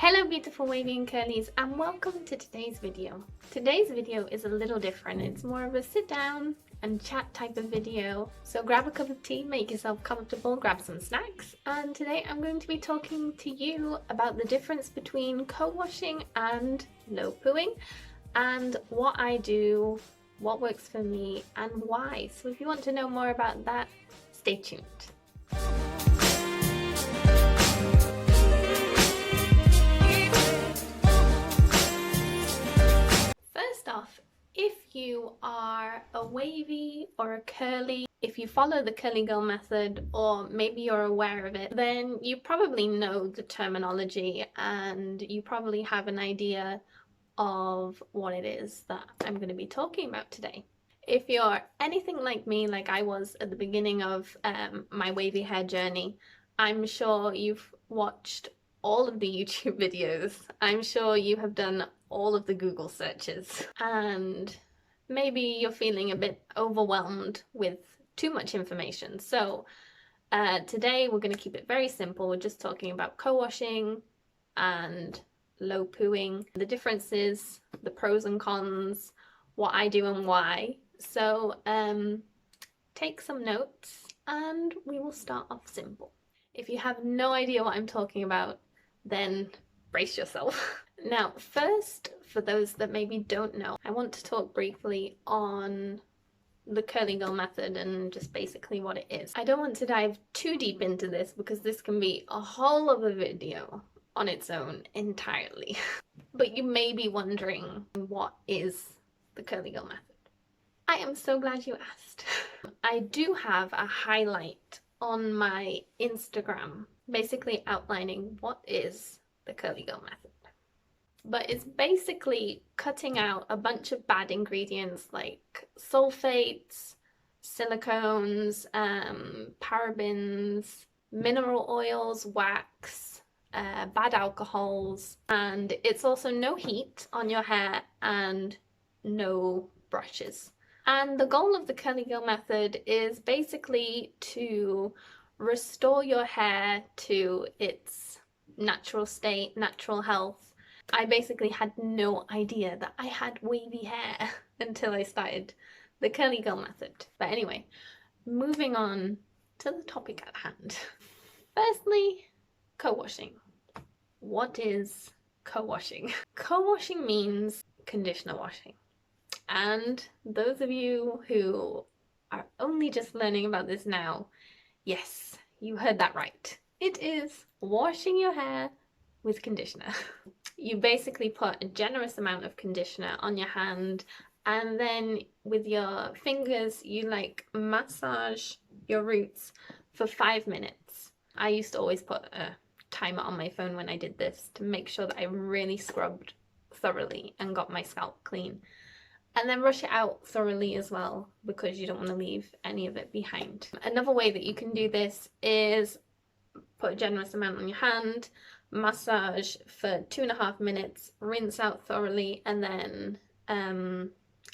Hello beautiful wavy and curlies, and welcome to today's video. Today's video is a little different. It's more of a sit down and chat type of video. So grab a cup of tea, make yourself comfortable, grab some snacks, and today I'm going to be talking to you about the difference between co-washing and low-pooing and what I do, what works for me and why. So if you want to know more about that, stay tuned. First off, if you are a wavy or a curly, if you follow the curly girl method, or maybe you're aware of it, then you probably know the terminology and you probably have an idea of what it is that I'm going to be talking about today. If you're anything like me, like I was at the beginning of my wavy hair journey, I'm sure you've watched all of the YouTube videos. I'm sure you have done all of the Google searches, and maybe you're feeling a bit overwhelmed with too much information. So today we're going to keep it very simple. We're just talking about co-washing and low-pooing, the differences, the pros and cons, what I do and why. So take some notes and we will start off simple. If you have no idea what I'm talking about, then brace yourself. Now, first, for those that maybe don't know, I want to talk briefly on the curly girl method and just basically what it is. I don't want to dive too deep into this because this can be a whole other video on its own entirely. But you may be wondering, what is the curly girl method? I am so glad you asked. I do have a highlight on my Instagram basically outlining what is the curly girl method. But it's basically cutting out a bunch of bad ingredients like sulfates, silicones, parabens, mineral oils, wax, bad alcohols, and it's also no heat on your hair and no brushes. And the goal of the curly girl method is basically to restore your hair to its natural state, natural health. I basically had no idea that I had wavy hair until I started the curly girl method. But anyway, moving on to the topic at hand. Firstly, co-washing. What is co-washing? Co-washing means conditioner washing. And those of you who are only just learning about this now, yes, you heard that right. It is washing your hair with conditioner. You basically put a generous amount of conditioner on your hand, and then with your fingers you like massage your roots for 5 minutes. I used to always put a timer on my phone when I did this to make sure that I really scrubbed thoroughly and got my scalp clean. And then brush it out thoroughly as well, because you don't want to leave any of it behind. Another way that you can do this is put a generous amount on your hand, massage for 2.5 minutes, rinse out thoroughly, and then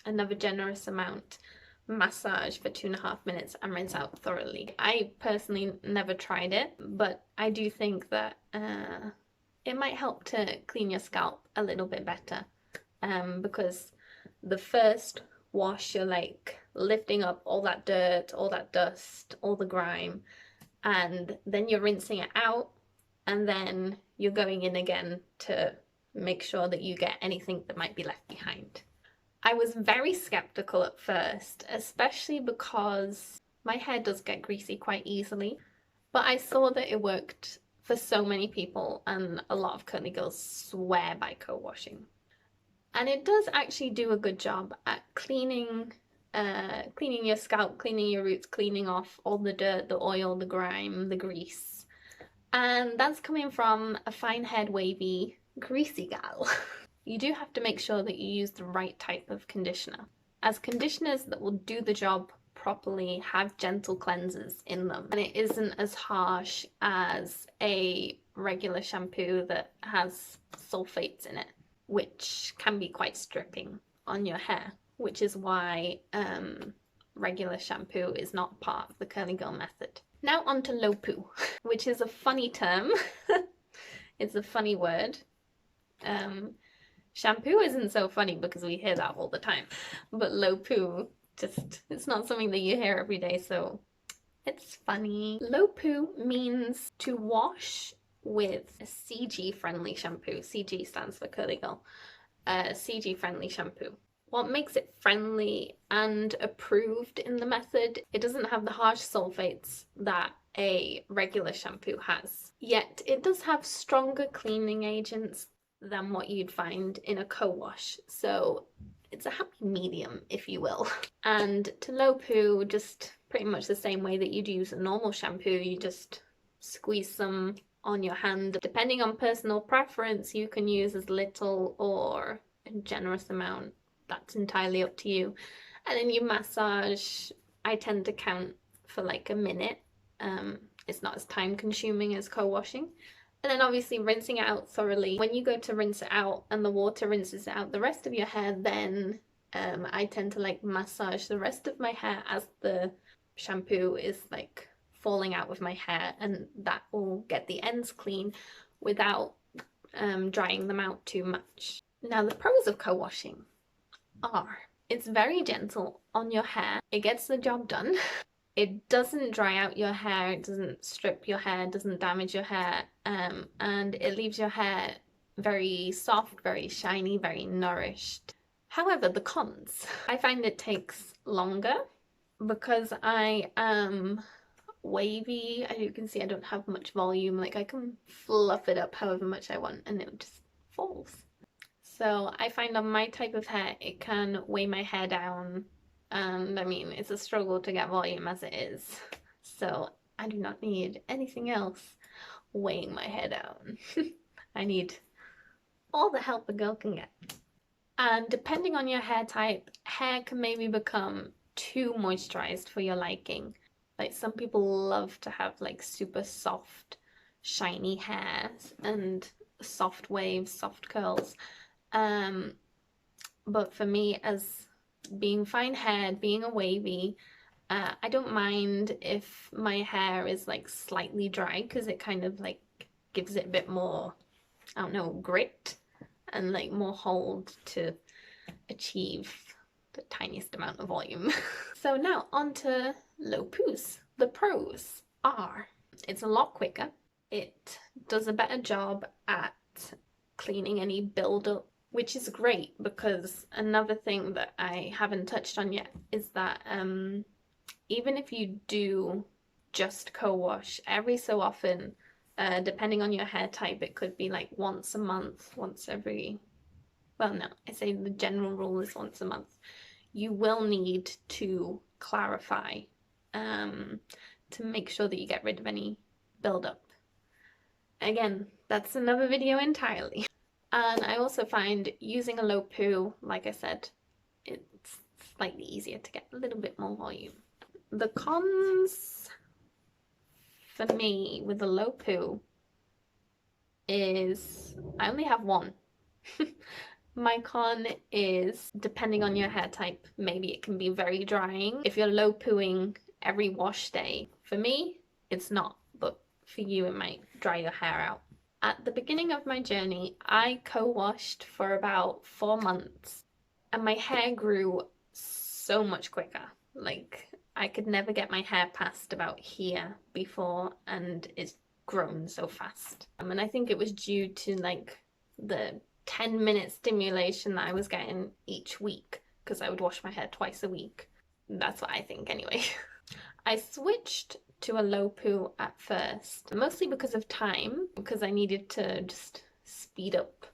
another generous amount, massage for 2.5 minutes and rinse out thoroughly. I personally never tried it, but I do think that it might help to clean your scalp a little bit better, because the first wash you're like lifting up all that dirt, all that dust, all the grime, and then you're rinsing it out, and then you're going in again to make sure that you get anything that might be left behind. I was very skeptical at first, especially because my hair does get greasy quite easily, but I saw that it worked for so many people, and a lot of curly girls swear by co-washing. And it does actually do a good job at cleaning your scalp, cleaning your roots, cleaning off all the dirt, the oil, the grime, the grease. And that's coming from a fine-haired, wavy, greasy gal. You do have to make sure that you use the right type of conditioner, as conditioners that will do the job properly have gentle cleansers in them, and it isn't as harsh as a regular shampoo that has sulfates in it, which can be quite stripping on your hair, which is why regular shampoo is not part of the curly girl method. Now on to low-poo, which is a funny term. It's a funny word. Shampoo isn't so funny because we hear that all the time, but Low-poo, just, it's not something that you hear every day, so it's funny. Low-poo means to wash with a CG friendly shampoo. CG stands for curly girl. CG friendly shampoo. What makes it friendly and approved in the method, it doesn't have the harsh sulfates that a regular shampoo has. Yet it does have stronger cleaning agents than what you'd find in a co-wash. So it's a happy medium, if you will. And to Low-poo, just pretty much the same way that you'd use a normal shampoo, you just squeeze some on your hand. Depending on personal preference, you can use as little or a generous amount. That's entirely up to you. And then you massage. I tend to count for like a minute. It's not as time consuming as co-washing. And then obviously rinsing it out thoroughly. When you go to rinse it out and the water rinses out the rest of your hair, then I tend to like massage the rest of my hair as the shampoo is like falling out of my hair, and that will get the ends clean without drying them out too much. Now the pros of co-washing are it's very gentle on your hair. It gets the job done. It doesn't dry out your hair, it doesn't strip your hair, it doesn't damage your hair, and it leaves your hair very soft, very shiny, very nourished. However, the cons. I find it takes longer because I am wavy. As you can see, I don't have much volume. Like I can fluff it up however much I want and it just falls. So I find on my type of hair, it can weigh my hair down. And I mean, it's a struggle to get volume as it is. So I do not need anything else weighing my hair down. I need all the help a girl can get. And depending on your hair type, hair can maybe become too moisturized for your liking. Like some people love to have like super soft, shiny hair and soft waves, soft curls. But for me, as being fine haired, being a wavy, I don't mind if my hair is like slightly dry because it kind of like gives it a bit more, I don't know, grit and like more hold to achieve the tiniest amount of volume. So now on to Low-poos. The pros are it's a lot quicker. It does a better job at cleaning any buildup, which is great because another thing that I haven't touched on yet is that even if you do just co-wash every so often, depending on your hair type, it could be like once a month, once every, well no, I say the general rule is once a month. You will need to clarify to make sure that you get rid of any buildup. Again, that's another video entirely. And I also find using a Low-poo, like I said, it's slightly easier to get a little bit more volume. The cons for me with the Low-poo is I only have one. My con is, depending on your hair type, maybe it can be very drying. If you're Low-pooing every wash day, for me, it's not, but for you, it might dry your hair out. At the beginning of my journey, I co-washed for about 4 months and my hair grew so much quicker. Like, I could never get my hair past about here before, and it's grown so fast. And I think it was due to like the 10-minute stimulation that I was getting each week because I would wash my hair twice a week. That's what I think anyway. I switched to a Low-poo at first, mostly because of time, because I needed to just speed up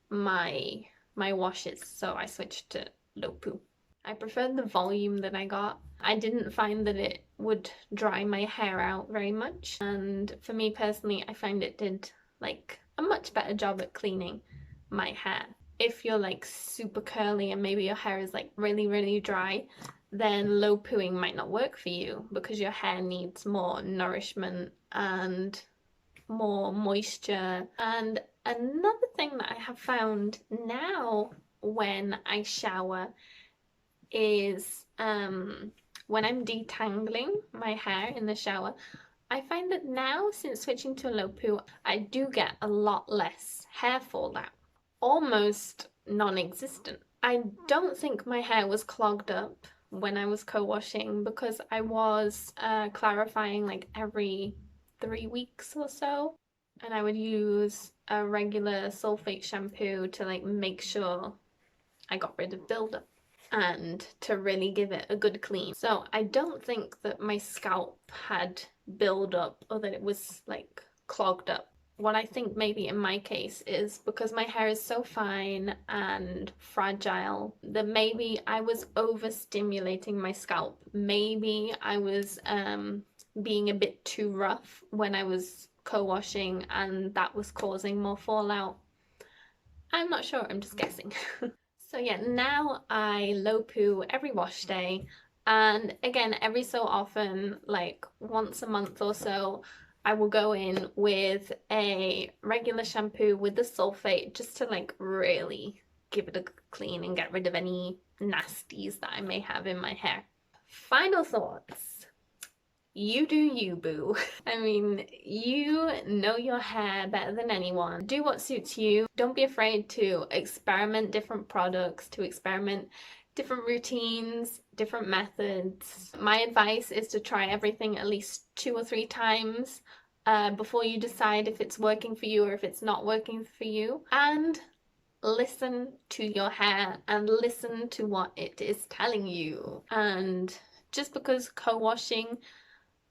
my washes, so I switched to Low-poo. I preferred the volume that I got. I didn't find that it would dry my hair out very much, and for me personally, I find it did like a much better job at cleaning my hair. If you're like super curly and maybe your hair is like really dry, then Low-pooing might not work for you because your hair needs more nourishment and more moisture. And another thing that I have found now when I shower is when I'm detangling my hair in the shower, I find that now, since switching to a Low-poo, I do get a lot less hair fallout. almost non-existent. I don't think my hair was clogged up when I was co-washing because I was clarifying like every 3 weeks or so, and I would use a regular sulfate shampoo to like make sure I got rid of buildup and to really give it a good clean. So I don't think that my scalp had buildup or that it was like clogged up. What I think maybe in my case is because my hair is so fine and fragile that maybe I was overstimulating my scalp. Maybe I was being a bit too rough when I was co-washing and that was causing more fallout. I'm not sure, I'm just guessing. So yeah, now I low poo every wash day, and again every so often, like once a month or so, I will go in with a regular shampoo with the sulfate just to like really give it a clean and get rid of any nasties that I may have in my hair. Final thoughts. You do you, boo. I mean, you know your hair better than anyone. Do what suits you. Don't be afraid to experiment different products, to experiment different routines, different methods. My advice is to try everything at least 2 or 3 times before you decide if it's working for you or if it's not working for you. And listen to your hair and listen to what it is telling you. And just because co-washing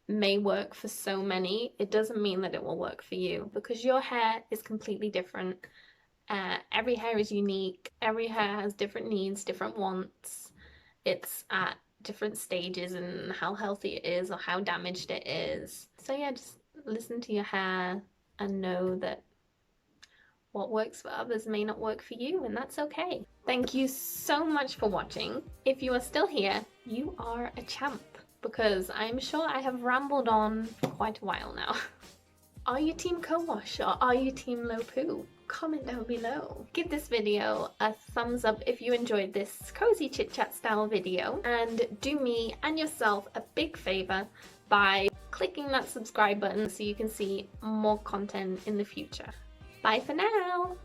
may work for so many, it doesn't mean that it will work for you because your hair is completely different. Every hair is unique. Every hair has different needs, different wants. It's at different stages in how healthy it is or how damaged it is. So yeah, just listen to your hair and know that what works for others may not work for you, and that's okay. Thank you so much for watching. If you are still here, you are a champ, because I'm sure I have rambled on for quite a while now. Are you team co-wash or are you team low poo? Comment down below. Give this video a thumbs up if you enjoyed this cozy chit chat style video, and do me and yourself a big favor by clicking that subscribe button so you can see more content in the future. Bye for now!